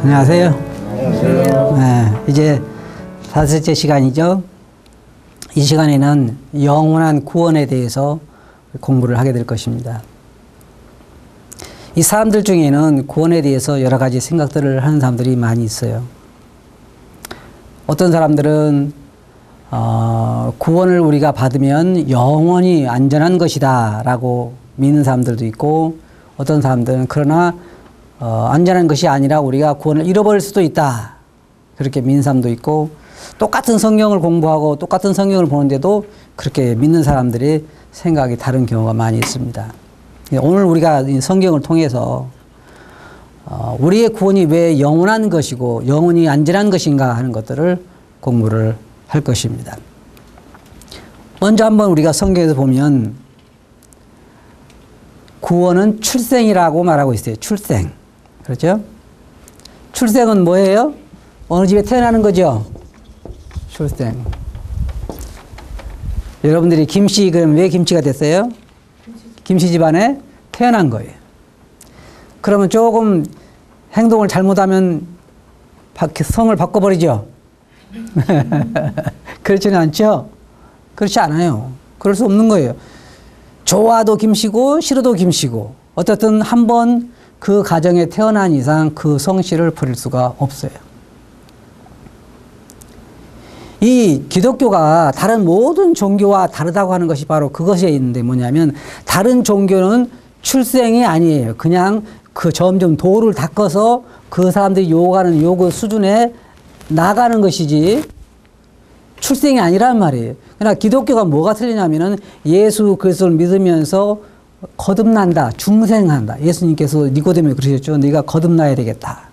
안녕하세요. 안녕하세요. 네, 이제 5째 시간이죠. 이 시간에는 영원한 구원에 대해서 공부를 하게 될 것입니다. 이 사람들 중에는 구원에 대해서 여러 가지 생각들을 하는 사람들이 많이 있어요. 어떤 사람들은 구원을 우리가 받으면 영원히 안전한 것이다 라고 믿는 사람들도 있고, 어떤 사람들은 그러나 안전한 것이 아니라 우리가 구원을 잃어버릴 수도 있다 그렇게 믿는 사람도 있고, 똑같은 성경을 공부하고 똑같은 성경을 보는데도 그렇게 믿는 사람들의 생각이 다른 경우가 많이 있습니다. 오늘 우리가 이 성경을 통해서 우리의 구원이 왜 영원한 것이고 영원히 안전한 것인가 하는 것들을 공부를 할 것입니다. 먼저 한번 우리가 성경에서 보면 구원은 출생이라고 말하고 있어요. 출생. 그렇죠? 출생은 뭐예요? 어느 집에 태어나는 거죠? 출생. 여러분들이 김씨, 그럼 왜 김씨가 됐어요? 김씨 집안에 태어난 거예요. 그러면 조금 행동을 잘못하면 성을 바꿔버리죠? 그렇지는 않죠? 그렇지 않아요. 그럴 수 없는 거예요. 좋아도 김씨고 싫어도 김씨고, 어쨌든 한번 그 가정에 태어난 이상 그 성씨를 버릴 수가 없어요. 이 기독교가 다른 모든 종교와 다르다고 하는 것이 바로 그것에 있는데, 뭐냐면 다른 종교는 출생이 아니에요. 그냥 그 점점 도를 닦아서 그 사람들이 요구하는 요구 수준에 나가는 것이지 출생이 아니란 말이에요. 그러나 기독교가 뭐가 틀리냐면은 예수 그리스도를 믿으면서 거듭난다, 중생한다. 예수님께서 니고데모에 그러셨죠. 네가 거듭나야 되겠다.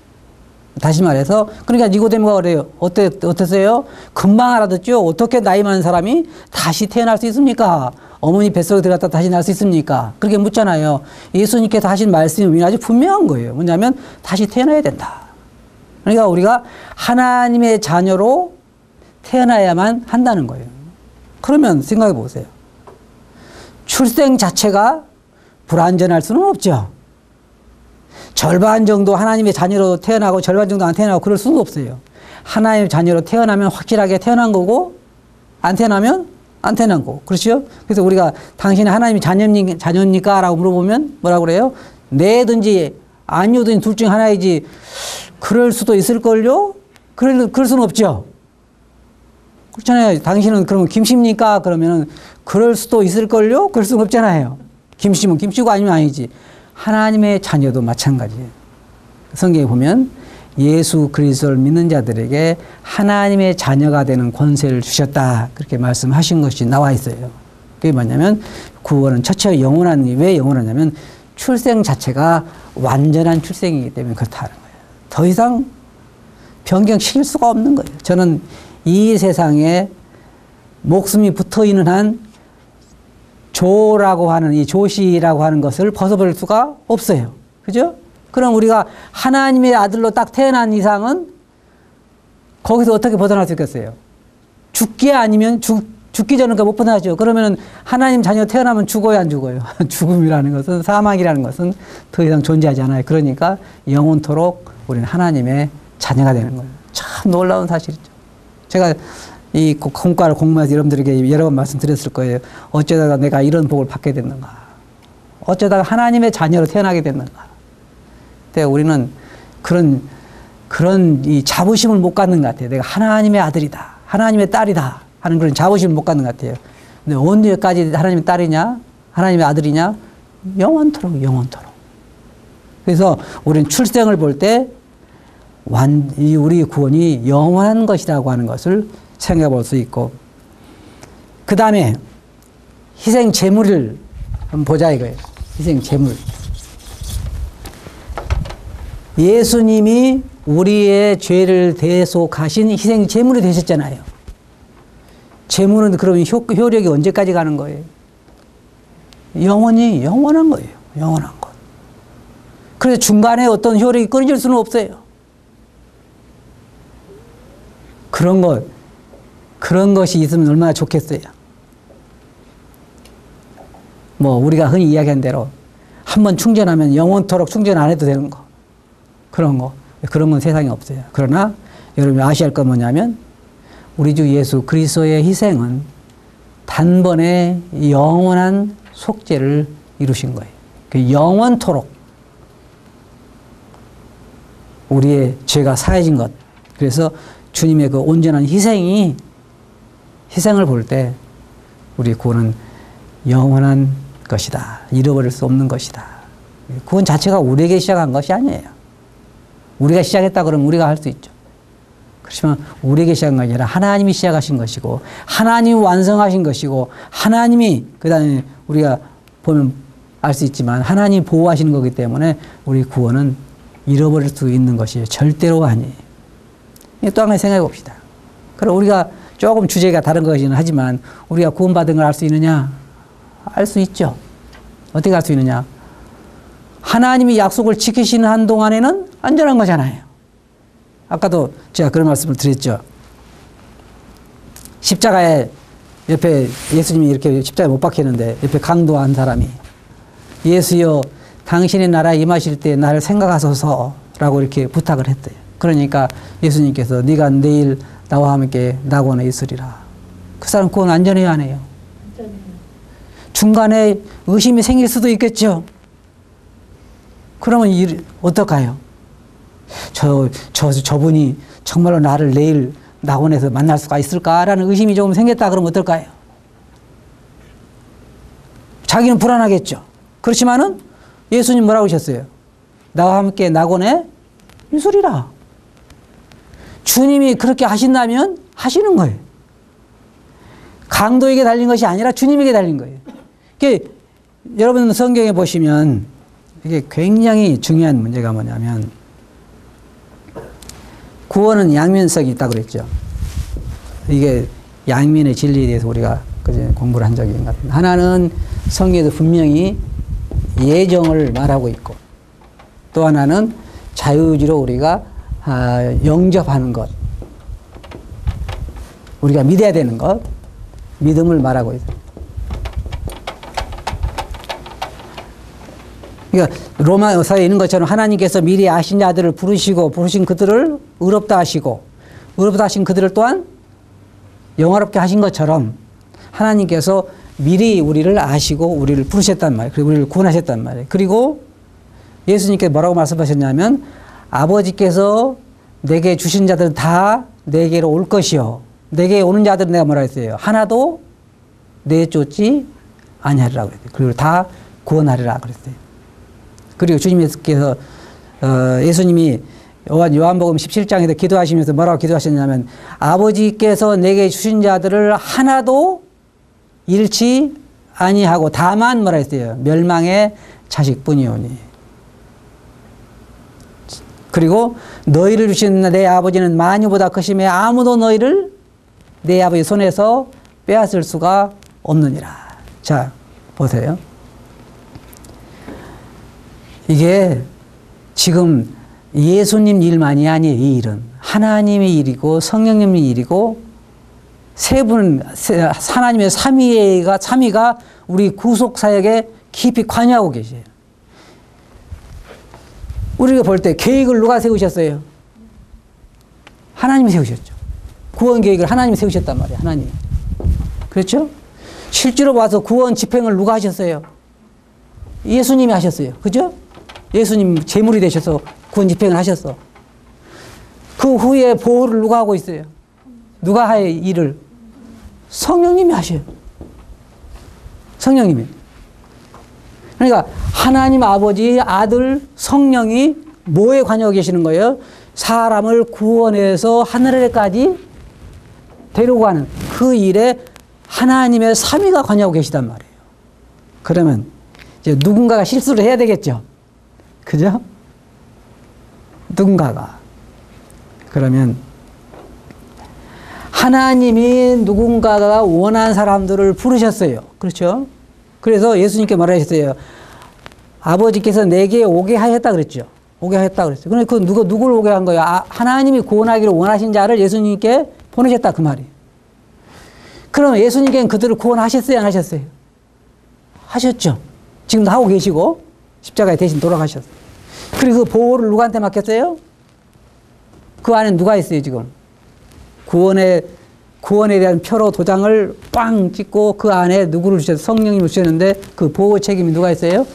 다시 말해서, 그러니까 니고데모가 그래요. 어땠어요? 금방 알아듣죠. 어떻게 나이 많은 사람이 다시 태어날 수 있습니까? 어머니 뱃속에 들어갔다 다시 날 수 있습니까? 그렇게 묻잖아요. 예수님께서 하신 말씀이 아주 분명한 거예요. 뭐냐면 다시 태어나야 된다. 그러니까 우리가 하나님의 자녀로 태어나야만 한다는 거예요. 그러면 생각해 보세요. 출생 자체가 불완전할 수는 없죠. 절반 정도 하나님의 자녀로 태어나고 절반 정도 안 태어나고 그럴 수는 없어요. 하나님의 자녀로 태어나면 확실하게 태어난 거고, 안 태어나면 안 태어난 거고. 그렇죠? 그래서 우리가 당신은 하나님의 자녀입니까? 라고 물어보면 뭐라고 그래요? 네든지 아니오든지 둘 중 하나이지 그럴 수도 있을걸요? 그럴 수는 없죠. 그렇잖아요. 당신은 그러면 김씨입니까? 그러면은 그럴 수도 있을걸요? 그럴 수는 없잖아요. 김씨면 김씨고 아니면 아니지. 하나님의 자녀도 마찬가지예요. 성경에 보면 예수 그리스도를 믿는 자들에게 하나님의 자녀가 되는 권세를 주셨다, 그렇게 말씀하신 것이 나와 있어요. 그게 뭐냐면 구원은 첫째 왜 영원하냐면 출생 자체가 완전한 출생이기 때문에 그렇다는 거예요. 더 이상 변경시킬 수가 없는 거예요. 저는 이 세상에 목숨이 붙어 있는 한 조라고 하는, 이 조시라고 하는 것을 벗어버릴 수가 없어요. 그죠? 그럼 우리가 하나님의 아들로 딱 태어난 이상은 거기서 어떻게 벗어날 수 있겠어요? 죽기 아니면 죽기 전에 못 벗어나죠. 그러면 하나님 자녀 태어나면 죽어요, 안 죽어요? 죽음이라는 것은, 사망이라는 것은 더 이상 존재하지 않아요. 그러니까 영원토록 우리는 하나님의 자녀가 되는 거예요. 참 놀라운 사실이죠. 제가 이 공과를 공부해서 여러분들에게 여러 번 말씀드렸을 거예요. 어쩌다가 내가 이런 복을 받게 됐는가? 어쩌다가 하나님의 자녀로 태어나게 됐는가? 근데 우리는 그런 이 자부심을 못 갖는 것 같아요. 내가 하나님의 아들이다, 하나님의 딸이다 하는 그런 자부심을 못 갖는 것 같아요. 근데 언제까지 하나님의 딸이냐, 하나님의 아들이냐? 영원토록, 영원토록. 그래서 우리는 출생을 볼 때 우리 구원이 영원한 것이라고 하는 것을 생각해 볼 수 있고, 그 다음에 희생 제물을 한번 보자 이거예요. 희생 제물. 예수님이 우리의 죄를 대속하신 희생 제물이 되셨잖아요. 제물은 그러면 효력이 언제까지 가는 거예요? 영원히 영원한 거예요. 영원한 것. 그래서 중간에 어떤 효력이 끊어질 수는 없어요. 그런 것이 있으면 얼마나 좋겠어요. 뭐 우리가 흔히 이야기한 대로 한번 충전하면 영원토록 충전 안 해도 되는 거, 그런 거. 그런 건 세상에 없어요. 그러나 여러분이 아셔야 할 건 뭐냐면 우리 주 예수 그리스도의 희생은 단번에 영원한 속죄를 이루신 거예요. 그 영원토록 우리의 죄가 사해진 것. 그래서 주님의 그 온전한 희생을 볼 때 우리 구원은 영원한 것이다. 잃어버릴 수 없는 것이다. 구원 자체가 우리에게 시작한 것이 아니에요. 우리가 시작했다 그러면 우리가 할 수 있죠. 그렇지만 우리에게 시작한 것이 아니라 하나님이 시작하신 것이고 하나님이 완성하신 것이고 하나님이 그 다음에 우리가 보면 알 수 있지만 하나님이 보호하시는 거기 때문에 우리 구원은 잃어버릴 수 있는 것이 절대로 아니에요. 또 한 가지 생각해 봅시다. 그럼 우리가 조금 주제가 다른 것이긴 하지만 우리가 구원받은 걸 알 수 있느냐? 알 수 있죠. 어떻게 알 수 있느냐? 하나님이 약속을 지키시는 한동안에는 안전한 거잖아요. 아까도 제가 그런 말씀을 드렸죠. 십자가에 옆에 예수님이 이렇게 십자가에 못 박혔는데 옆에 강도한 사람이 예수여 당신의 나라에 임하실 때 나를 생각하소서라고 이렇게 부탁을 했대요. 그러니까 예수님께서 네가 내일 나와 함께 낙원에 있으리라. 그 사람 구원 안전해요, 안 해요? 안전해요. 중간에 의심이 생길 수도 있겠죠. 그러면 어떡해요? 저분이 정말로 나를 내일 낙원에서 만날 수가 있을까라는 의심이 조금 생겼다 그러면 어떨까요? 자기는 불안하겠죠. 그렇지만은 예수님 뭐라고 하셨어요? 나와 함께 낙원에 있으리라. 주님이 그렇게 하신다면 하시는 거예요. 강도에게 달린 것이 아니라 주님에게 달린 거예요. 여러분 성경에 보시면 이게 굉장히 중요한 문제가 뭐냐면 구원은 양면성이 있다고 그랬죠. 이게 양면의 진리에 대해서 우리가 그제 공부를 한 적이 있는 것 같아요. 하나는 성경에서 분명히 예정을 말하고 있고 또 하나는 자유의지로 우리가 영접하는 것. 우리가 믿어야 되는 것. 믿음을 말하고 있어요. 그러니까 로마서에 있는 것처럼 하나님께서 미리 아신 자들을 부르신 그들을 의롭다 하시고 의롭다 하신 그들을 또한 영화롭게 하신 것처럼 하나님께서 미리 우리를 아시고 우리를 부르셨단 말이에요. 그리고 우리를 구원하셨단 말이에요. 그리고 예수님께서 뭐라고 말씀하셨냐면 아버지께서 내게 주신 자들은 다 내게로 올 것이요. 내게 오는 자들은 내가 뭐라 했어요? 하나도 내쫓지 아니하리라고 그랬어요. 그리고 다 구원하리라 그랬어요. 그리고 주님께서 예수님이 요한복음 17장에서 기도하시면서 뭐라고 기도하셨냐면 아버지께서 내게 주신 자들을 하나도 잃지 아니하고 다만 뭐라 했어요? 멸망의 자식뿐이오니. 그리고 너희를 주신 내 아버지는 만유보다 크심에 아무도 너희를 내 아버지 손에서 빼앗을 수가 없느니라. 자, 보세요. 이게 지금 예수님 일만이 아니에요. 이 일은 하나님의 일이고 성령님의 일이고 세 분 하나님의 삼위가 우리 구속 사역에 깊이 관여하고 계세요. 우리가 볼 때 계획을 누가 세우셨어요? 하나님이 세우셨죠. 구원 계획을 하나님이 세우셨단 말이에요. 하나님. 그렇죠? 실제로 봐서 구원 집행을 누가 하셨어요? 예수님이 하셨어요. 그죠? 예수님 제물이 되셔서 구원 집행을 하셨어. 그 후에 보호를 누가 하고 있어요? 누가 할 일을? 성령님이 하셔요. 성령님이. 그러니까 하나님 아버지, 아들, 성령이 뭐에 관여하고 계시는 거예요? 사람을 구원해서 하늘에까지 데리고 가는 그 일에 하나님의 삼위가 관여하고 계시단 말이에요. 그러면 이제 누군가가 실수를 해야 되겠죠. 그죠? 누군가가. 그러면 하나님이 누군가가 원한 사람들을 부르셨어요. 그렇죠? 그래서 예수님께 말하셨어요. 아버지께서 내게 오게 하였다 그랬죠. 오게 하였다 그랬어요. 그런데 그 누구를 오게 한 거예요? 하나님이 구원하기를 원하신 자를 예수님께 보내셨다 그 말이에요. 그럼 예수님께는 그들을 구원하셨어요? 안 하셨어요? 하셨죠. 지금도 하고 계시고 십자가에 대신 돌아가셨어요. 그리고 그 보호를 누구한테 맡겼어요? 그 안에 누가 있어요, 지금? 구원에 대한 표로 도장을 빵 찍고 그 안에 누구를 주셔서 성령님을 주셨는데 그 보호 책임이 누가 있어요?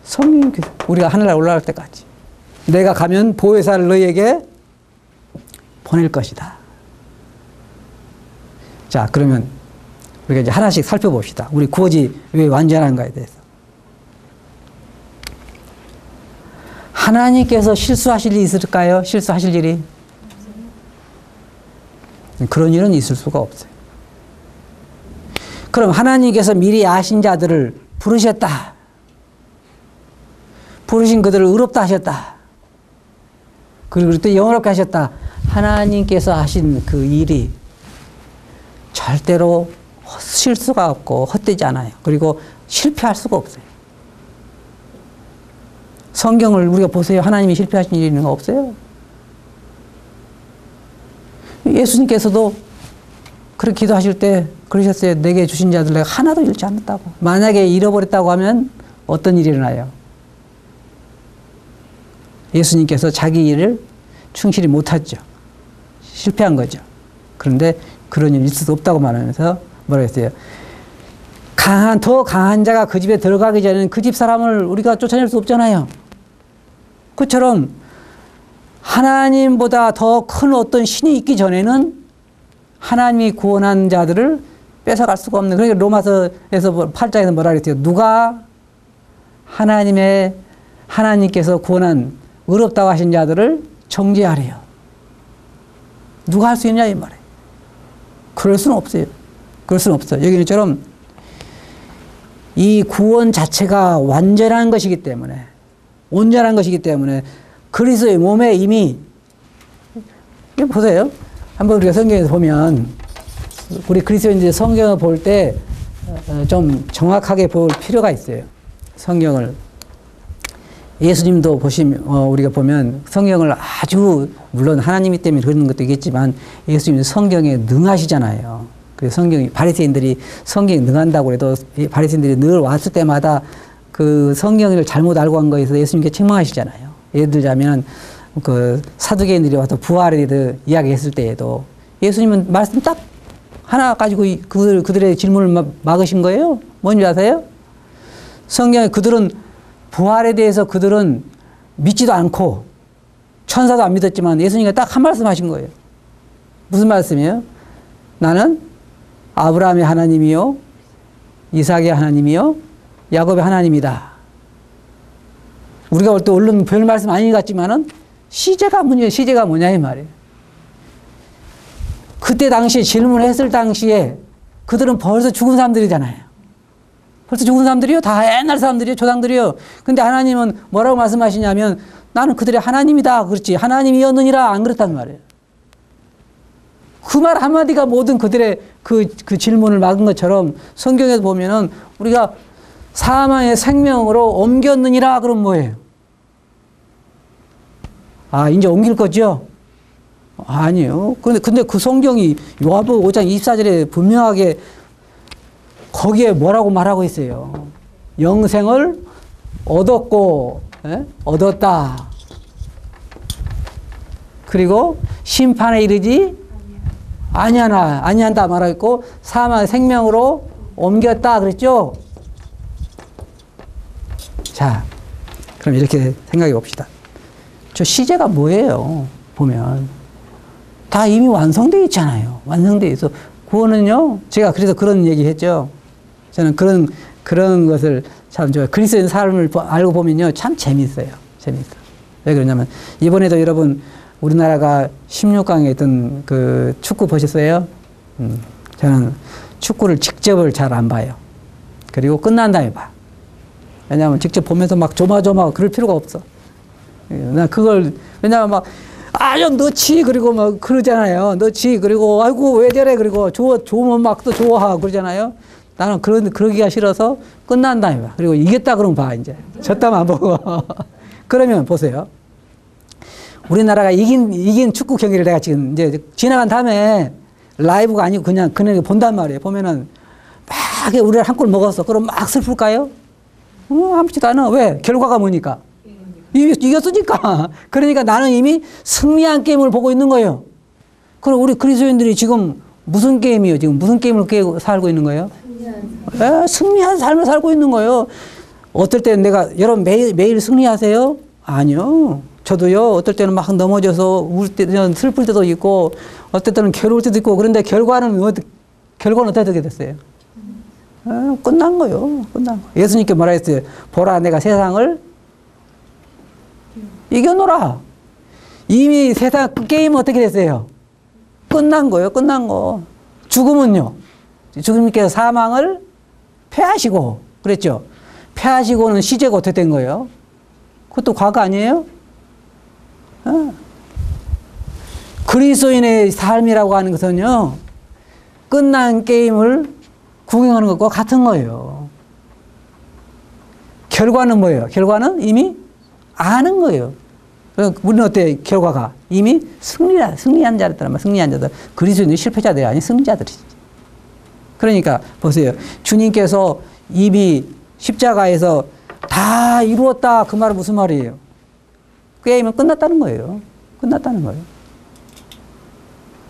성령님께서. 우리가 하늘나라 올라갈 때까지. 내가 가면 보혜사를 너희에게 보낼 것이다. 자, 그러면 우리가 이제 하나씩 살펴봅시다. 우리 구원이 왜 완전한가에 대해서. 하나님께서 실수하실 일이 있을까요? 실수하실 일이? 그런 일은 있을 수가 없어요. 그럼 하나님께서 미리 아신 자들을 부르셨다. 부르신 그들을 의롭다 하셨다. 그리고 또 영원롭게 하셨다. 하나님께서 하신 그 일이 절대로 실수가 없고 헛되지 않아요. 그리고 실패할 수가 없어요. 성경을 우리가 보세요. 하나님이 실패하신 일이 있는 거 없어요? 예수님께서도 그렇게 기도하실 때 그러셨어요. 내게 주신 자들 내가 하나도 잃지 않았다고. 만약에 잃어버렸다고 하면 어떤 일이 일어나요? 예수님께서 자기 일을 충실히 못했죠. 실패한 거죠. 그런데 그런 일이 있을 수 없다고 말하면서 뭐라 했어요? 더 강한 자가 그 집에 들어가기 전에는 그 집 사람을 우리가 쫓아낼 수 없잖아요. 그처럼 하나님보다 더 큰 어떤 신이 있기 전에는 하나님이 구원한 자들을 뺏어갈 수가 없는. 그러니까 로마서에서 8장에서 뭐라 그랬어요? 누가 하나님께서 구원한 의롭다고 하신 자들을 정죄하래요. 누가 할 수 있냐 이 말이에요. 그럴 수는 없어요. 그럴 수는 없어요. 여기는처럼 이 구원 자체가 완전한 것이기 때문에 온전한 것이기 때문에 그리스도의 몸에 이미 보세요. 한번 우리가 성경에서 보면 우리 그리스도인들이 성경을 볼 때 좀 정확하게 볼 필요가 있어요. 성경을 예수님도 우리가 보면 성경을 아주 물론 하나님이 때문에 그런 것도 있겠지만 예수님은 성경에 능하시잖아요. 그래서 바리새인들이 성경에 능한다고 해도 바리새인들이 늘 왔을 때마다 그 성경을 잘못 알고 간 거에서 예수님께 책망하시잖아요. 예를 들자면 그 사두개인들이 와서 부활에 대해서 이야기했을 때에도 예수님은 말씀 딱 하나 가지고 그들의 질문을 막으신 거예요. 뭔지 아세요? 성경에 그들은 부활에 대해서 그들은 믿지도 않고 천사도 안 믿었지만 예수님이 딱 한 말씀 하신 거예요. 무슨 말씀이에요? 나는 아브라함의 하나님이요 이삭의 하나님이요 야곱의 하나님이다. 우리가 볼 때 얼른 별 말씀 아닌 것 같지만은 시제가 뭐냐 이 말이에요. 그때 당시에 질문했을 당시에 그들은 벌써 죽은 사람들이잖아요. 벌써 죽은 사람들이요. 다 옛날 사람들이요. 조상들이요. 근데 하나님은 뭐라고 말씀하시냐면 나는 그들의 하나님이다. 그렇지. 하나님이었느니라 안 그렇단 말이에요. 그 말 한마디가 모든 그들의 그 질문을 막은 것처럼 성경에서 보면은 우리가 사망의 생명으로 옮겼느니라 그럼 뭐예요? 아, 이제 옮길 거죠? 아니에요. 근데 그 성경이 요한복음 5장 24절에 분명하게 거기에 뭐라고 말하고 있어요? 영생을 얻었고, 얻었다. 그리고 심판에 이르지 아니한다 말하고 있고, 사망의 생명으로 옮겼다 그랬죠? 자, 그럼 이렇게 생각해 봅시다. 저 시제가 뭐예요? 보면. 다 이미 완성되어 있잖아요. 완성되어 있어. 구원은요, 제가 그래서 그런 얘기 했죠. 저는 그런 것을 참 좋아요. 그리스도인 삶을 알고 보면요, 참 재밌어요. 왜 그러냐면, 이번에도 여러분, 우리나라가 16강에 있던 그 축구 보셨어요? 저는 축구를 직접을 잘 안 봐요. 그리고 끝난 다음에 봐. 왜냐하면 직접 보면서 막 조마조마 그럴 필요가 없어. 나 그걸, 왜냐하면 막, 좀 넣지, 그리고 막 그러잖아요. 넣지, 그리고, 아이고, 왜 저래, 그리고 좋으면 막 또 좋아하고 그러잖아요. 나는 그러기가 싫어서 끝난 다음에 봐. 그리고 이겼다 그러면 봐, 이제. 졌다면 안 보고. 그러면 보세요. 우리나라가 이긴 축구 경기를 내가 지금 이제 지나간 다음에 라이브가 아니고 그냥 본단 말이에요. 보면은 막 우리가 한 골 먹었어. 그럼 막 슬플까요? 아무렇지도 않아. 왜? 결과가 뭐니까? 이미 이겼으니까. 그러니까 나는 이미 승리한 게임을 보고 있는 거예요. 그럼 우리 그리스도인들이 지금 무슨 게임이에요? 지금 무슨 게임을 살고 있는 거예요? 승리한 삶을 살고 있는 거예요. 어떨 때는 여러분 매일 승리하세요? 아니요. 저도요, 어떨 때는 막 넘어져서 울 때는 슬플 때도 있고, 어떨 때는 괴로울 때도 있고, 그런데 결과는 어떻게 됐어요? 끝난 거요. 끝난 거. 예수님께 뭐라 했어요? 보라, 내가 세상을 이겨놓으라. 이미 세상 게임은 어떻게 됐어요? 끝난 거예요. 끝난 거. 죽음은요? 주님께서 사망을 패하시고, 그랬죠? 패하시고는 시제가 어떻게 된 거예요? 그것도 과거 아니에요? 그리스도인의 삶이라고 하는 것은요, 끝난 게임을 구경하는 것과 같은 거예요. 결과는 뭐예요? 결과는 이미 아는 거예요. 우리는 어때? 결과가 이미 승리한 자들만 승리한 자들. 그리스도인은 실패자들이 아닌 승자들이지. 그러니까 보세요. 주님께서 이미 십자가에서 다 이루었다. 그 말은 무슨 말이에요? 게임은 끝났다는 거예요. 끝났다는 거예요.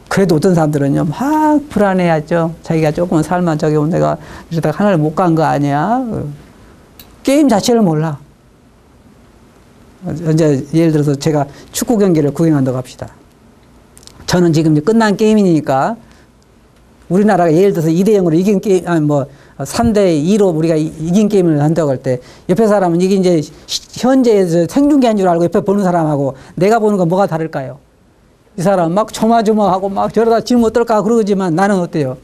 그래도 어떤 사람들은요, 막 불안해하죠. 자기가 조금만 살만 저기 오면 내가 이러다가 하나를 못 간 거 아니야. 게임 자체를 몰라. 이제 예를 들어서 제가 축구 경기를 구경한다고 합시다. 저는 지금 이제 끝난 게임이니까 우리나라가 예를 들어서 2대0으로 이긴 게임, 아니 뭐 3대2로 우리가 이긴 게임을 한다고 할 때 옆에 사람은 이게 이제 현재 생중계한 줄 알고 옆에 보는 사람하고 내가 보는 건 뭐가 다를까요? 이 사람 막 조마조마하고 막 저러다 지면 어떨까 그러지만 나는 어때요?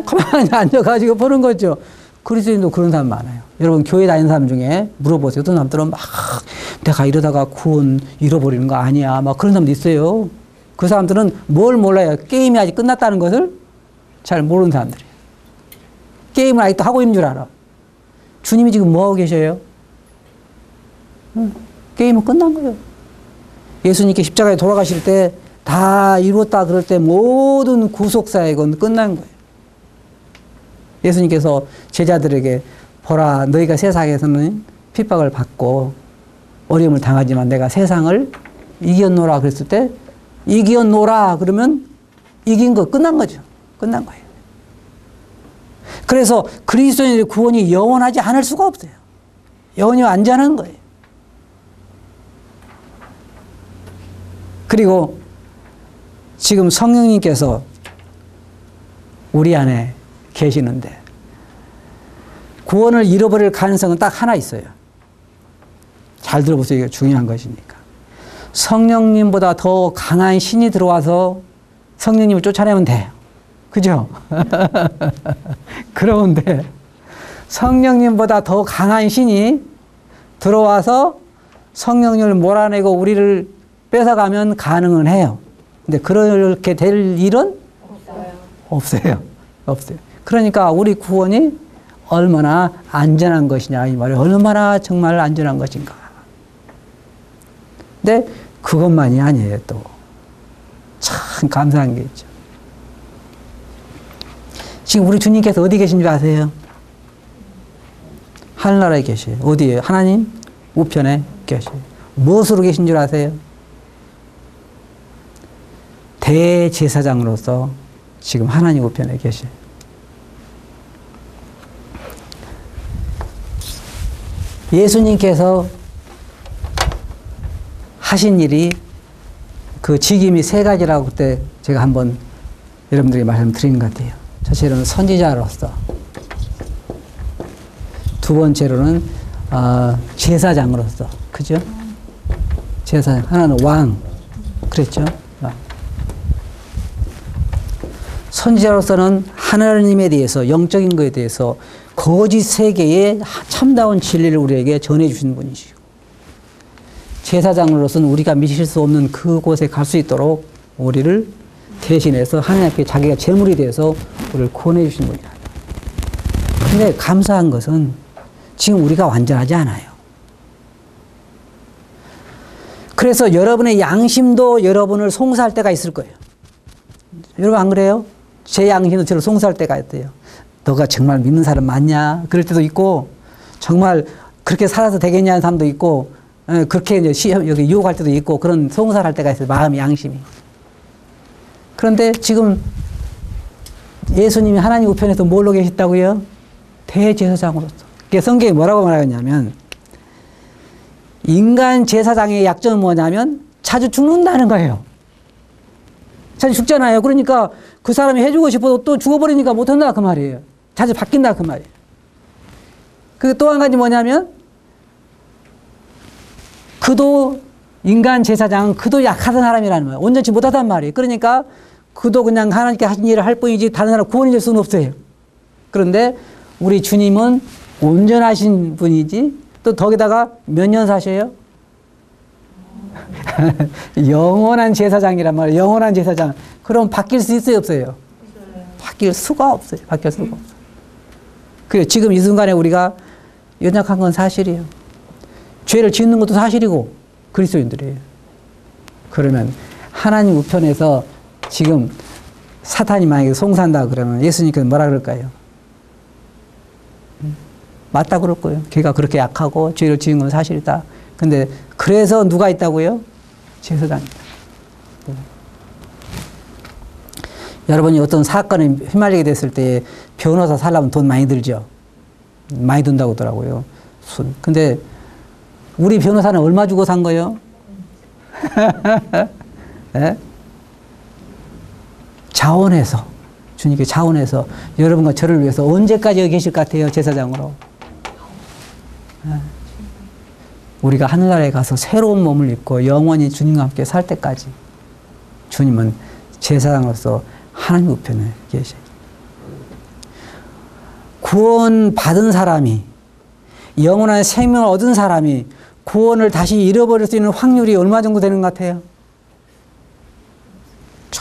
가만히 앉아가지고 보는 거죠. 그리스도인도 그런 사람 많아요. 여러분 교회 다니는 사람 중에 물어보세요. 어떤 사람들은 막 내가 이러다가 구원 잃어버리는 거 아니야. 막 그런 사람도 있어요. 그 사람들은 뭘 몰라요? 게임이 아직 끝났다는 것을 잘 모르는 사람들이에요. 게임을 아직도 하고 있는 줄 알아. 주님이 지금 뭐하고 계셔요? 게임은 끝난 거예요. 예수님께 십자가에 돌아가실 때 다 이루었다 그럴 때 모든 구속사의 건 끝난 거예요. 예수님께서 제자들에게 보라, 너희가 세상에서는 핍박을 받고 어려움을 당하지만 내가 세상을 이겨놓으라 그랬을 때 이겨놓으라 그러면 이긴 거 끝난 거죠. 끝난 거예요. 그래서 그리스도인의 구원이 영원하지 않을 수가 없어요. 영원히 안전한 거예요. 그리고 지금 성령님께서 우리 안에 계시는데 구원을 잃어버릴 가능성은 딱 하나 있어요. 잘 들어보세요. 이게 중요한 것이니까. 성령님보다 더 강한 신이 들어와서 성령님을 쫓아내면 돼요. 그죠? 그러면 돼. 성령님보다 더 강한 신이 들어와서 성령님을 몰아내고 우리를 뺏어가면 가능은 해요. 근데 그렇게 될 일은 없어요. 없어요. 그러니까 우리 구원이 얼마나 안전한 것이냐 이 말이에요. 얼마나 정말 안전한 것인가. 근데 그것만이 아니에요. 또 참 감사한 게 있죠. 지금 우리 주님께서 어디 계신 줄 아세요? 하늘나라에 계세요. 어디에요? 하나님 우편에 계세요. 무엇으로 계신 줄 아세요? 대제사장으로서 지금 하나님 우편에 계세요. 예수님께서 하신 일이 그 직임이 세 가지라고 그때 제가 한번 여러분들에게 말씀드린 것 같아요. 첫째로는 선지자로서, 두 번째로는 제사장으로서, 그죠? 제사장, 하나는 왕, 그랬죠? 선지자로서는 하나님에 대해서, 영적인 것에 대해서 거짓 세계의 참다운 진리를 우리에게 전해주신 분이시고, 제사장으로서는 우리가 미칠 수 없는 그곳에 갈 수 있도록 우리를 대신해서 하나님 앞에 자기가 제물이 되어서 우리를 구원해 주신 분이다. 근데 감사한 것은 지금 우리가 완전하지 않아요. 그래서 여러분의 양심도 여러분을 송사할 때가 있을 거예요. 여러분 안 그래요? 제 양심도 저를 송사할 때가 있대요. 너가 정말 믿는 사람 맞냐? 그럴 때도 있고, 정말 그렇게 살아서 되겠냐는 사람도 있고, 그렇게 이제 여기 유혹할 때도 있고 그런 송사할 때가 있어요. 마음의 양심이. 그런데 지금 예수님이 하나님 우편에서 뭘로 계셨다고요? 대제사장으로서. 그게 성경이 뭐라고 말하냐면 인간 제사장의 약점은 뭐냐면 자주 죽는다는 거예요. 자주 죽잖아요. 그러니까 그 사람이 해주고 싶어도 또 죽어버리니까 못한다 그 말이에요. 자주 바뀐다 그 말이에요. 그 또 한 가지 뭐냐면 그도 인간 제사장은 그도 약하던 사람이라는 거예요. 온전치 못하단 말이에요. 그러니까 그도 그냥 하나님께 하신 일을 할 뿐이지 다른 사람 구원이 될 수는 없어요. 그런데 우리 주님은 온전하신 분이지 또 거기다가 몇 년 사셔요? 영원한 제사장이란 말이에요. 영원한 제사장. 그럼 바뀔 수 있어요? 없어요? 바뀔 수가 없어요. 바뀔 수가 없어요. 그래요. 지금 이 순간에 우리가 연약한 건 사실이에요. 죄를 짓는 것도 사실이고 그리스도인들이에요. 그러면 하나님 우편에서 지금 사탄이 만약에 송사한다 그러면 예수님께서 뭐라 그럴까요? 맞다 그럴 거예요. 걔가 그렇게 약하고 죄를 지은 건 사실이다. 근데 그래서 누가 있다고요? 제사장이다. 여러분이 어떤 사건에 휘말리게 됐을 때 변호사 살려면 돈 많이 들죠. 많이 든다고 하더라고요. 근데 우리 변호사는 얼마 주고 산 거예요? 네? 자원해서 주님께 자원해서 여러분과 저를 위해서 언제까지 여기 계실 것 같아요? 제사장으로. 우리가 하늘나라에 가서 새로운 몸을 입고 영원히 주님과 함께 살 때까지 주님은 제사장으로서 하나님 우편에 계셔요. 구원 받은 사람이 영원한 생명을 얻은 사람이 구원을 다시 잃어버릴 수 있는 확률이 얼마 정도 되는 것 같아요?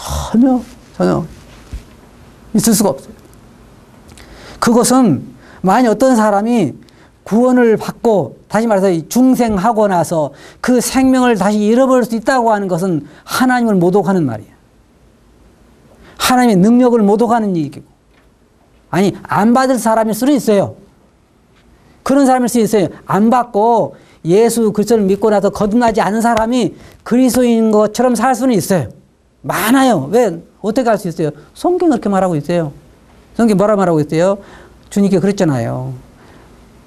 전혀 있을 수가 없어요. 그것은 만약 어떤 사람이 구원을 받고 다시 말해서 중생하고 나서 그 생명을 다시 잃어버릴 수 있다고 하는 것은 하나님을 모독하는 말이에요. 하나님의 능력을 모독하는 얘기고. 아니 안 받을 사람일 수는 있어요. 그런 사람일 수 있어요. 안 받고 예수 그리스도를 믿고 나서 거듭나지 않은 사람이 그리스도인 것처럼 살 수는 있어요. 많아요. 왜? 어떻게 할 수 있어요? 성경이 그렇게 말하고 있어요. 성경이 뭐라 말하고 있어요? 주님께 그랬잖아요.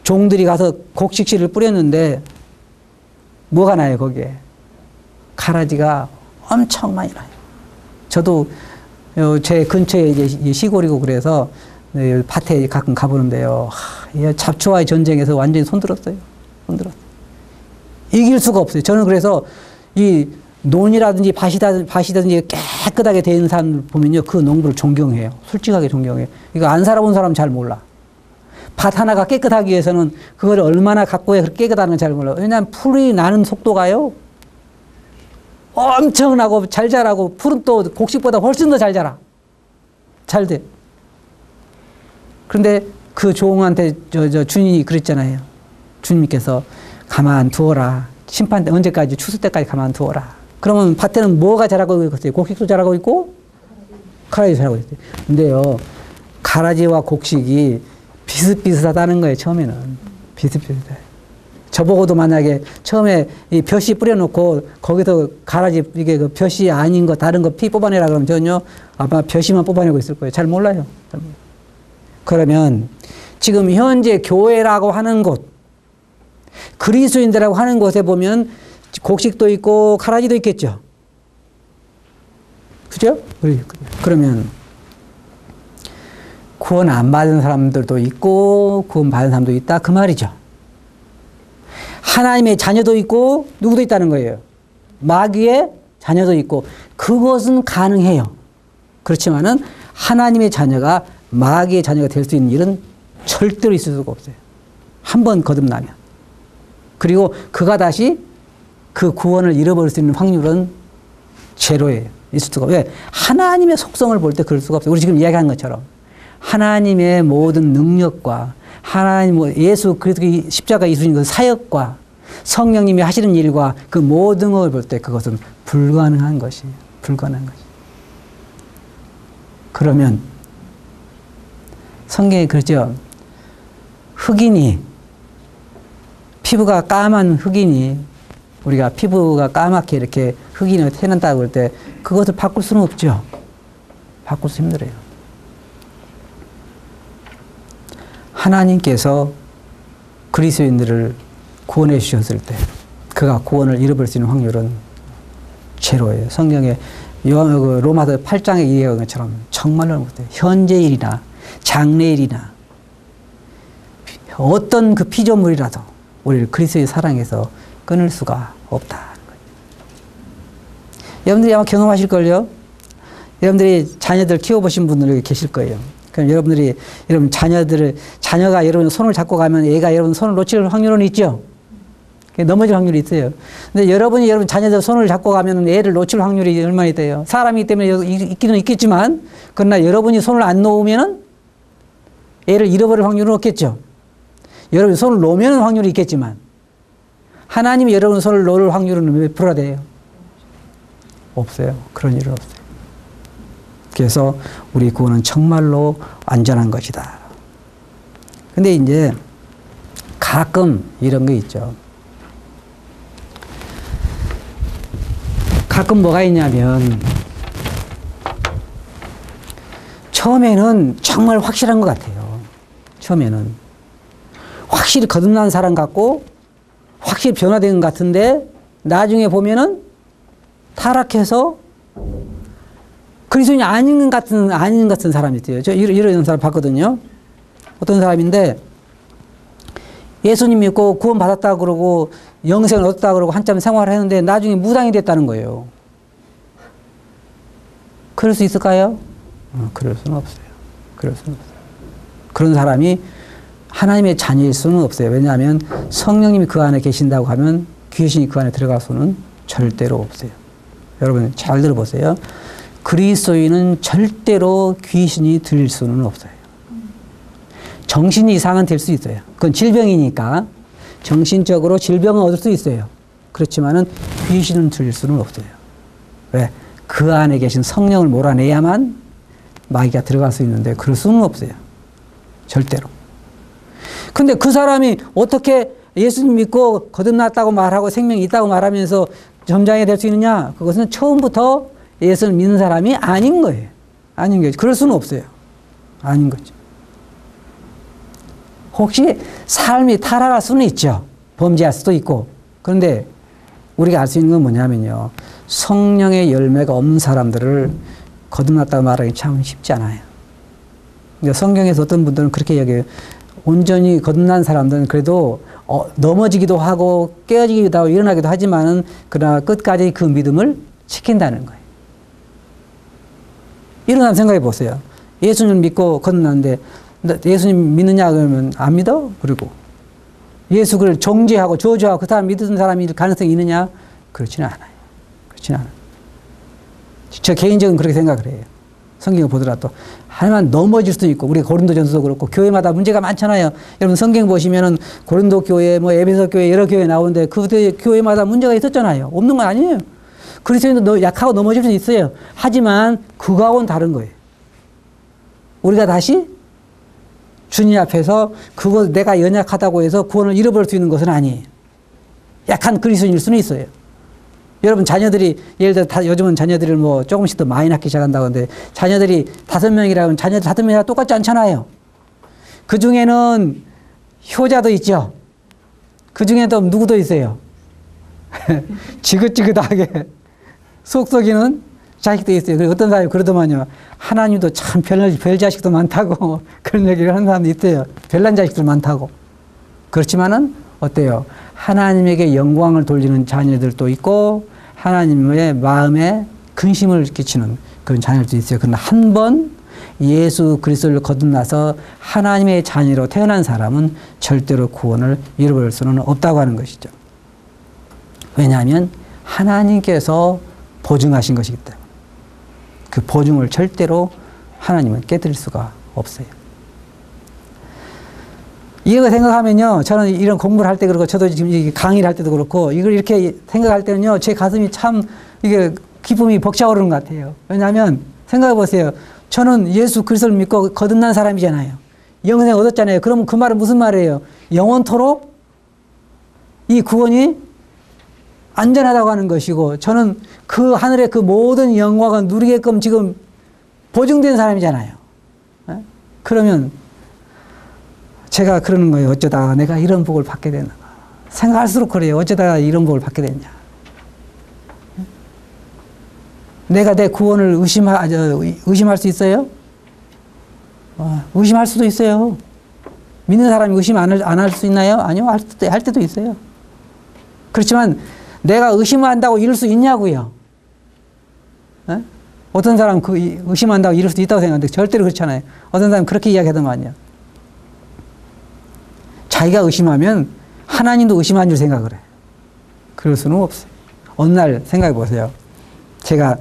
종들이 가서 곡식씨를 뿌렸는데 뭐가 나요 거기에? 가라지가 엄청 많이 나요. 저도 제 근처에 이제 시골이고 그래서 밭에 가끔 가보는데요. 잡초와의 전쟁에서 완전히 손들었어요. 이길 수가 없어요. 저는 그래서 이 논이라든지 밭이라든지 깨끗하게 되어 있는 사람들 보면요. 그 농부를 존경해요. 솔직하게 존경해요. 이거 안 살아본 사람은 잘 몰라. 밭 하나가 깨끗하기 위해서는 그걸 얼마나 갖고 해 깨끗한 건 잘 몰라요. 왜냐하면 풀이 나는 속도가요. 엄청나고 잘 자라고 풀은 또 곡식보다 훨씬 더 잘 자라. 잘 돼. 그런데 그 종한테 주님이 그랬잖아요. 주님께서 가만 두어라. 심판 때 언제까지 추수 때까지 가만 두어라. 그러면 밭에는 뭐가 자라고 있겠어요? 곡식도 자라고 있고 가라지 자라고 있어요. 근데요. 가라지와 곡식이 비슷비슷하다는 거예요. 처음에는. 비슷비슷해. 저보고도 만약에 처음에 이 벼씨 뿌려놓고 거기서 가라지 이게 그 벼씨 아닌 거 다른 거 피 뽑아내라 그러면 저는요 아마 벼씨만 뽑아내고 있을 거예요. 잘 몰라요. 그러면 지금 현재 교회라고 하는 곳 그리스도인들이라고 하는 곳에 보면 곡식도 있고 가라지도 있겠죠. 그죠? 그러면 구원 안 받은 사람들도 있고 구원 받은 사람도 있다 그 말이죠. 하나님의 자녀도 있고 누구도 있다는 거예요. 마귀의 자녀도 있고 그것은 가능해요. 그렇지만은 하나님의 자녀가 마귀의 자녀가 될 수 있는 일은 절대로 있을 수가 없어요. 한 번 거듭나면. 그리고 그가 다시 그 구원을 잃어버릴 수 있는 확률은 제로예요. 있을 수가 없어요. 왜? 하나님의 속성을 볼 때 그럴 수가 없어요. 우리 지금 이야기한 것처럼 하나님의 모든 능력과 하나님 예수 그리스도 십자가 이수인 그 사역과 성령님이 하시는 일과 그 모든 걸 볼 때 그것은 불가능한 것이에요. 불가능한 것이. 그러면 성경에 그러죠. 흑인이 피부가 까만 흑인이 우리가 피부가 까맣게 이렇게 흑이 태어난다고 할 때 그것을 바꿀 수는 없죠. 바꿀 수 힘들어요. 하나님께서 그리스도인들을 구원해 주셨을 때 그가 구원을 잃어버릴 수 있는 확률은 제로예요. 성경에 로마서 8장에 이해한 것처럼 정말로 현재일이나 장래일이나 어떤 그 피조물이라도 우리를 그리스도의 사랑에서 끊을 수가 없다. 여러분들이 아마 경험하실걸요? 여러분들이 자녀들 키워보신 분들이 계실 거예요. 그럼 여러분 자녀가 여러분 손을 잡고 가면 애가 여러분 손을 놓칠 확률은 있죠? 넘어질 확률이 있어요. 근데 여러분이 여러분 자녀들 손을 잡고 가면 애를 놓칠 확률이 얼마나 돼요? 사람이기 때문에 있기는 있겠지만, 그러나 여러분이 손을 안 놓으면은 애를 잃어버릴 확률은 없겠죠? 여러분이 손을 놓으면 확률이 있겠지만, 하나님이 여러분 손을 놓을 확률은 몇 프로가 돼요? 없어요. 그런 일은 없어요. 그래서 우리 구원은 정말로 안전한 것이다. 근데 이제 가끔 이런 거 있죠. 가끔 뭐가 있냐면 처음에는 정말 확실한 것 같아요. 처음에는 확실히 거듭난 사람 같고 확실히 변화된 것 같은데 나중에 보면은 타락해서 그리스도인이 아닌 것 같은 사람이 있어요. 저 이런 사람 봤거든요. 어떤 사람인데 예수님 믿고 구원 받았다 그러고 영생을 얻었다 그러고 한참 생활을 했는데 나중에 무당이 됐다는 거예요. 그럴 수 있을까요? 그럴 수는 없어요. 그럴 수는 없어요. 그런 사람이 하나님의 자녀일 수는 없어요. 왜냐하면 성령님이 그 안에 계신다고 하면 귀신이 그 안에 들어갈 수는 절대로 없어요. 여러분 잘 들어보세요. 그리스도인은 절대로 귀신이 들릴 수는 없어요. 정신이 이상은 될 수 있어요. 그건 질병이니까 정신적으로 질병은 얻을 수 있어요. 그렇지만은 귀신은 들릴 수는 없어요. 왜? 그 안에 계신 성령을 몰아내야만 마귀가 들어갈 수 있는데 그럴 수는 없어요. 절대로. 근데 그 사람이 어떻게 예수님 믿고 거듭났다고 말하고 생명이 있다고 말하면서 점장이 될 수 있느냐? 그것은 처음부터 예수를 믿는 사람이 아닌 거예요. 아닌 거죠. 그럴 수는 없어요. 아닌 거죠. 혹시 삶이 타락할 수는 있죠. 범죄할 수도 있고. 그런데 우리가 알 수 있는 건 뭐냐면요. 성령의 열매가 없는 사람들을 거듭났다고 말하기 참 쉽지 않아요. 그러니까 성경에서 어떤 분들은 그렇게 얘기해요. 온전히 거듭난 사람들은 그래도 넘어지기도 하고 깨어지기도 하고 일어나기도 하지만은 그러나 끝까지 그 믿음을 지킨다는 거예요. 이런 사람 생각해 보세요. 예수님 믿고 거듭났는데 예수님 믿느냐 그러면 안 믿어? 그리고 예수를 정죄하고 저주하고 그 사람 믿는 사람일 가능성이 있느냐? 그렇지는 않아요. 그렇지는 않아요. 저 개인적으로 그렇게 생각을 해요. 성경을 보더라도 하지만 넘어질 수도 있고 우리 고린도전서도 그렇고 교회마다 문제가 많잖아요. 여러분 성경 보시면은 고린도 교회 뭐 에베소 교회 여러 교회 나오는데 그 교회마다 문제가 있었잖아요. 없는 건 아니에요. 그리스도인도 약하고 넘어질 수 있어요. 하지만 그거하고는 다른 거예요. 우리가 다시 주님 앞에서 그거 내가 연약하다고 해서 구원을 잃어버릴 수 있는 것은 아니에요. 약한 그리스도인일 수는 있어요. 여러분 자녀들이 예를 들어 요즘은 자녀들을 뭐 조금씩 더 많이 낳기 시작한다고 하는데 자녀들이 5명이라면 자녀들 5명이 똑같지 않잖아요. 그 중에는 효자도 있죠. 그 중에도 누구도 있어요. 지긋지긋하게 속 썩이는 자식도 있어요. 그리고 어떤 사람이 그러더만요. 하나님도 참 별 자식도 많다고 그런 얘기를 하는 사람도 있어요. 별난 자식들 많다고. 그렇지만은 어때요? 하나님에게 영광을 돌리는 자녀들도 있고 하나님의 마음에 근심을 끼치는 그런 자녀들도 있어요. 그러나 한 번 예수 그리스도를 거듭나서 하나님의 자녀로 태어난 사람은 절대로 구원을 잃어버릴 수는 없다고 하는 것이죠. 왜냐하면 하나님께서 보증하신 것이기 때문에 그 보증을 절대로 하나님은 깨뜨릴 수가 없어요. 이거 생각하면요, 저는 이런 공부를 할 때 그렇고, 저도 지금 강의를 할 때도 그렇고, 이걸 이렇게 생각할 때는요, 제 가슴이 참, 이게 기쁨이 벅차오르는 것 같아요. 왜냐하면, 생각해 보세요. 저는 예수 그리스도를 믿고 거듭난 사람이잖아요. 영생 얻었잖아요. 그러면 그 말은 무슨 말이에요? 영원토록 이 구원이 안전하다고 하는 것이고 저는 그 하늘의 그 모든 영광을 누리게끔 지금 보증된 사람이잖아요. 그러면 제가 그러는 거예요. 어쩌다가 내가 이런 복을 받게 됐나. 생각할수록 그래요. 어쩌다가 이런 복을 받게 됐냐. 내가 내 구원을 의심할 수 있어요? 의심할 수도 있어요. 믿는 사람이 의심 안 할 수 있나요? 아니요. 할 때도 있어요. 그렇지만 내가 의심한다고 이룰 수 있냐고요. 어떤 사람 의심한다고 이룰 수도 있다고 생각하는데 절대로 그렇지 않아요. 어떤 사람 그렇게 이야기하더만요. 자기가 의심하면 하나님도 의심한 줄 생각을 해요. 그럴 수는 없어요. 어느 날 생각해 보세요. 제가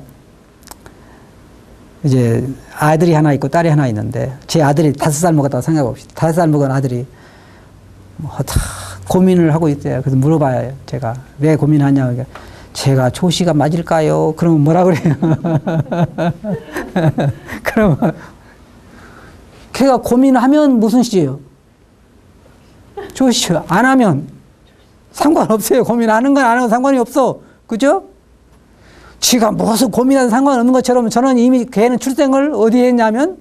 이제 아들이 하나 있고 딸이 하나 있는데 제 아들이 5살 먹었다고 생각해 봅시다. 5살 먹은 아들이 다 고민을 하고 있어요. 그래서 물어봐요. 제가 왜 고민하냐고. 제가 조시가 맞을까요? 그러면 뭐라 그래요? 그러면 걔가 고민하면 무슨 시예요? 조시 안 하면 상관없어요. 고민하는 건 안 하는 건 상관이 없어. 그죠? 지가 무슨 고민하는 상관없는 것처럼 저는 이미 걔는 출생을 어디에 했냐면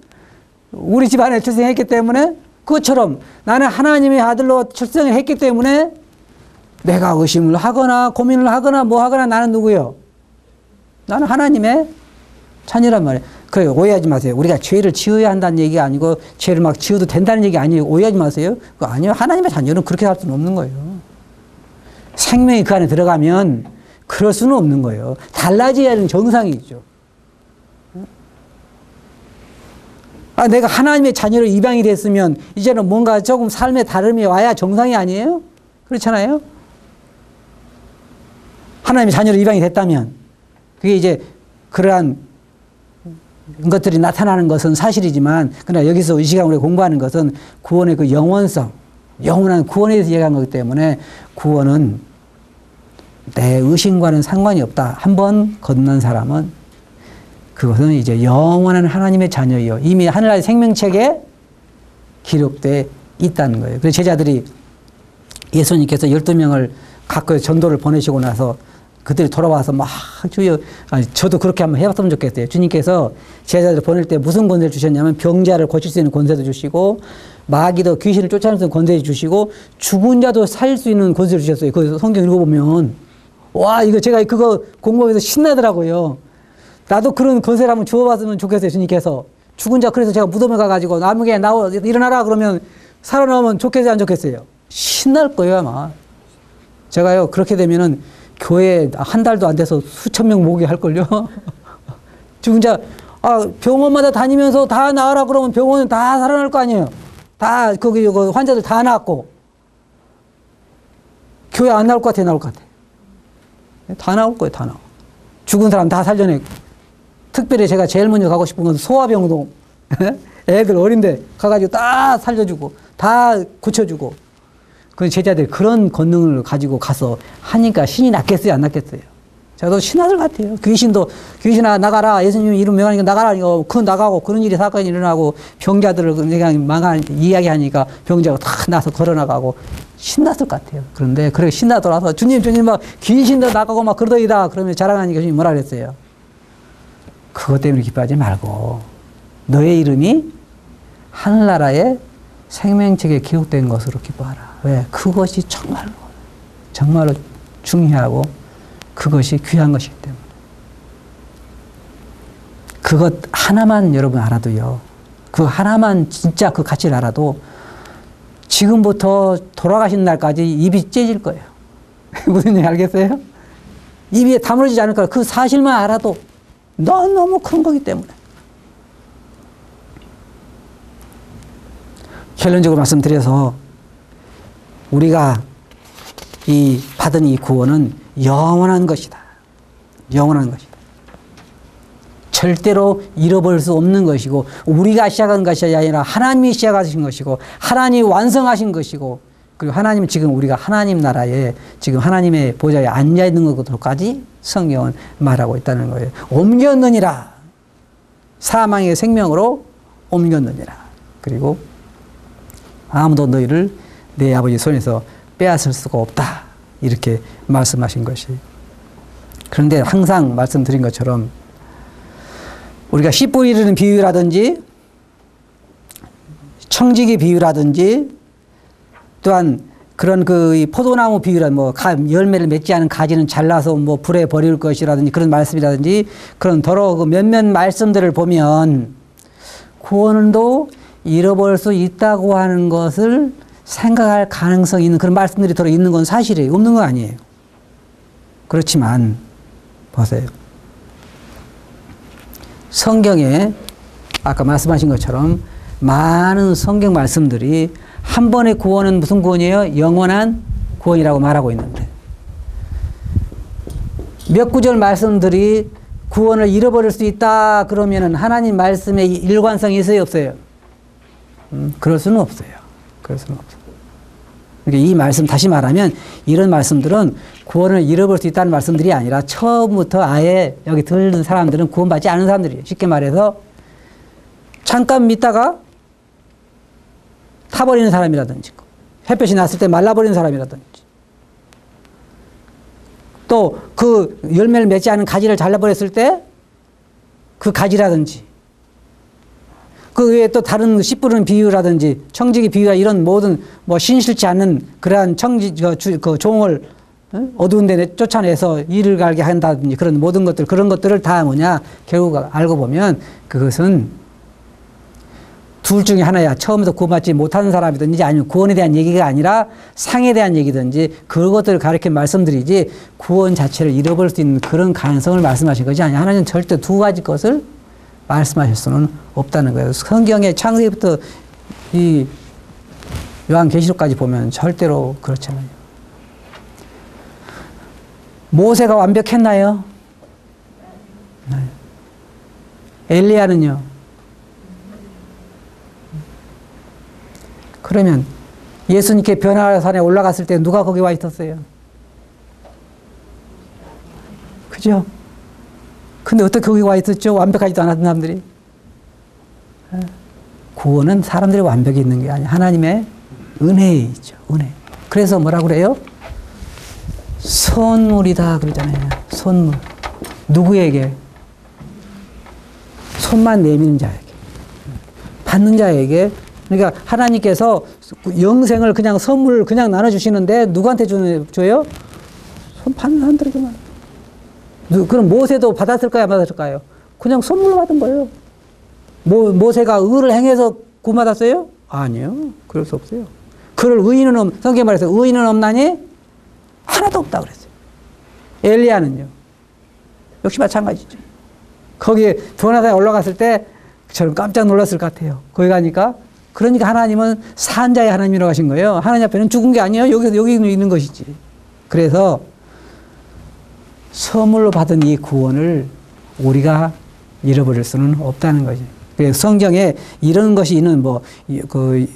우리 집안에 출생했기 때문에 그것처럼 나는 하나님의 아들로 출생을 했기 때문에 내가 의심을 하거나 고민을 하거나 뭐 하거나 나는 누구요? 나는 하나님의 자녀란 말이에요. 그 오해하지 마세요. 우리가 죄를 지어야 한다는 얘기가 아니고 죄를 막 지어도 된다는 얘기 아니에요. 오해하지 마세요. 그거 아니요. 하나님의 자녀는 그렇게 할 수는 없는 거예요. 생명이 그 안에 들어가면 그럴 수는 없는 거예요. 달라져야 하는 정상이죠. 내가 하나님의 자녀로 입양이 됐으면 이제는 뭔가 조금 삶의 다름이 와야 정상이 아니에요? 그렇잖아요? 하나님의 자녀로 입양이 됐다면 그게 이제 그러한 것들이 나타나는 것은 사실이지만 그러나 여기서 이 시간 우리가 공부하는 것은 구원의 그 영원성, 영원한 구원에 대해서 얘기한 거기 때문에 구원은 내 의심과는 상관이 없다. 한번 건넌 사람은 그것은 이제 영원한 하나님의 자녀이요. 이미 하늘나라의 생명책에 기록되어 있다는 거예요. 그래서 제자들이 예수님께서 12명을 갖고 전도를 보내시고 나서 그들이 돌아와서 막 주여, 저도 그렇게 한번 해봤으면 좋겠어요. 주님께서 제자들을 보낼 때 무슨 권세를 주셨냐면 병자를 고칠 수 있는 권세도 주시고 마귀도 귀신을 쫓아낼 수 있는 권세를 주시고 죽은 자도 살릴 수 있는 권세를 주셨어요. 그 성경 읽어보면 와 이거 제가 그거 공부하면서 신나더라고요. 나도 그런 권세를 한번 주어봤으면 좋겠어요. 주님께서 죽은 자 그래서 제가 무덤에 가가지고 나무에 일어나라 그러면 살아나오면 좋겠어요 안 좋겠어요? 신날 거예요 아마. 제가요 그렇게 되면은 교회 한 달도 안 돼서 수천 명 모으게 할걸요. 죽은 자, 병원마다 다니면서 다 나으라 그러면 병원은 다 살아날 거 아니에요. 다, 거기, 환자들 다 나았고. 교회 안 나올 것 같아, 나올 것 같아. 다 나올 거예요, 다 나와. 죽은 사람 다 살려내고. 특별히 제가 제일 먼저 가고 싶은 건 소아병동. 애들 어린데 가가지고 다 살려주고, 다 고쳐주고. 그 제자들이 그런 권능을 가지고 가서 하니까 신이 낫겠어요, 안 낫겠어요? 저도 신하들 같아요. 귀신아 나가라. 예수님 이름 명하니까 나가라. 이거 그 나가고 그런 일이 사건이 일어나고 병자들을 그냥 이야기하니까 병자가 다 나서 걸어나가고 신났을 것 같아요. 그런데 그렇게 신나더라서 주님 막 귀신도 나가고 막 그러더이다. 그러면 자랑하니까 주님 뭐라 그랬어요? 그것 때문에 기뻐하지 말고 너의 이름이 하늘나라에 생명책에 기록된 것으로 기뻐하라. 왜? 그것이 정말로 중요하고 그것이 귀한 것이기 때문에. 그것 하나만 여러분 알아도요. 그 하나만 진짜 그 가치를 알아도 지금부터 돌아가신 날까지 입이 째질 거예요. 무슨 얘기 알겠어요? 입에 다물어지지 않을 거예요. 그 사실만 알아도 너무 큰 거기 때문에. 결론적으로 말씀드려서 우리가 받은 이 구원은 영원한 것이다. 영원한 것이다. 절대로 잃어버릴 수 없는 것이고 우리가 시작한 것이 아니라 하나님이 시작하신 것이고 하나님이 완성하신 것이고 그리고 하나님은 지금 우리가 하나님 나라에 지금 하나님의 보좌에 앉아있는 것으로까지 성경은 말하고 있다는 거예요. 옮겼느니라. 사망의 생명으로 옮겼느니라. 그리고 아무도 너희를 내 아버지 손에서 빼앗을 수가 없다. 이렇게 말씀하신 것이 그런데 항상 말씀드린 것처럼 우리가 씨 뿌리는 비유라든지 청지기 비유라든지 또한 그런 그 포도나무 비유라 뭐 열매를 맺지 않은 가지는 잘라서 뭐 불에 버릴 것이라든지 그런 말씀이라든지 그런 더러 그 몇몇 말씀들을 보면 구원도 잃어버릴 수 있다고 하는 것을 생각할 가능성이 있는 그런 말씀들이 들어 있는 건 사실이에요. 없는 건 아니에요. 그렇지만 보세요. 성경에 아까 말씀하신 것처럼 많은 성경 말씀들이 한 번의 구원은 무슨 구원이에요? 영원한 구원이라고 말하고 있는데 몇 구절 말씀들이 구원을 잃어버릴 수 있다 그러면은 하나님 말씀에 일관성이 있어요, 없어요? 그럴 수는 없어요. 그럴 수는 없어요. 그러니까 이 말씀 다시 말하면 이런 말씀들은 구원을 잃어버릴 수 있다는 말씀들이 아니라 처음부터 아예 여기 듣는 사람들은 구원받지 않은 사람들이에요. 쉽게 말해서 잠깐 믿다가 타버리는 사람이라든지 햇볕이 났을 때 말라버리는 사람이라든지 또 그 열매를 맺지 않은 가지를 잘라버렸을 때 그 가지라든지 그 외에 또 다른 씨 뿌리는 비유라든지 청지기 비유라 이런 모든 뭐 신실치 않는 그러한 그 종을 어두운 데 쫓아내서 일을 갈게 한다든지 그런 모든 것들 그런 것들을 다 뭐냐 결국 알고 보면 그것은 둘 중에 하나야. 처음부터 구원받지 못하는 사람이든지 아니면 구원에 대한 얘기가 아니라 상에 대한 얘기든지 그것들을 가리켜 말씀드리지 구원 자체를 잃어버릴 수 있는 그런 가능성을 말씀하신 것이 아니야. 하나님은 절대 두 가지 것을 말씀하실 수는 없다는 거예요. 성경의 창세기부터 이 요한계시록까지 보면 절대로 그렇잖아요. 모세가 완벽했나요? 네. 엘리야는요? 그러면 예수님께 변화산에 올라갔을 때 누가 거기 와 있었어요? 그죠? 근데 어떻게 거기 와 있었죠? 완벽하지도 않았던 사람들이. 구원은 사람들의 완벽이 있는 게 아니에요. 하나님의 은혜에 있죠. 은혜. 그래서 뭐라고 그래요? 선물이다 그러잖아요. 선물. 누구에게? 손만 내미는 자에게. 받는 자에게. 그러니까 하나님께서 영생을 그냥 선물을 그냥 나눠주시는데 누구한테 줘요? 손 받는 사람들에게만. 그럼 모세도 받았을까요? 안 받았을까요? 그냥 선물로 받은 거예요. 모세가 의를 행해서 구원받았어요? 아니요. 그럴 수 없어요. 그럴 의인은 성경에 말해서 의인은 없나니? 하나도 없다 그랬어요. 엘리야는요? 역시 마찬가지죠. 거기에 변화산에 올라갔을 때 저는 깜짝 놀랐을 것 같아요. 거기 가니까. 그러니까 하나님은 산자의 하나님이라고 하신 거예요. 하나님 앞에는 죽은 게 아니에요. 여기 있는 것이지. 그래서 선물로 받은 이 구원을 우리가 잃어버릴 수는 없다는 거죠. 그래서 성경에 이런 것이 있는 그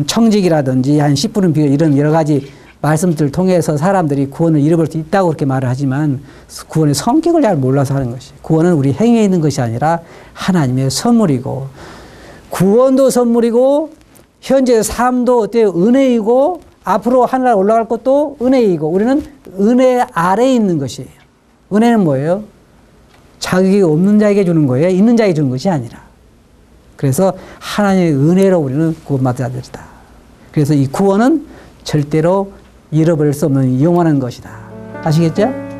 청직이라든지 한 씨 뿌린 비유 이런 여러 가지 말씀들을 통해서 사람들이 구원을 잃어버릴 수 있다고 그렇게 말을 하지만 구원의 성격을 잘 몰라서 하는 것이. 구원은 우리 행위에 있는 것이 아니라 하나님의 선물이고 구원도 선물이고 현재 삶도 어때요? 은혜이고 앞으로 하늘나라 올라갈 것도 은혜이고 우리는 은혜 아래에 있는 것이에요. 은혜는 뭐예요? 자격이 없는 자에게 주는 거예요. 있는 자에게 주는 것이 아니라. 그래서 하나님의 은혜로 우리는 구원받은 자들이다. 그래서 이 구원은 절대로 잃어버릴 수 없는 영원한 것이다. 아시겠죠?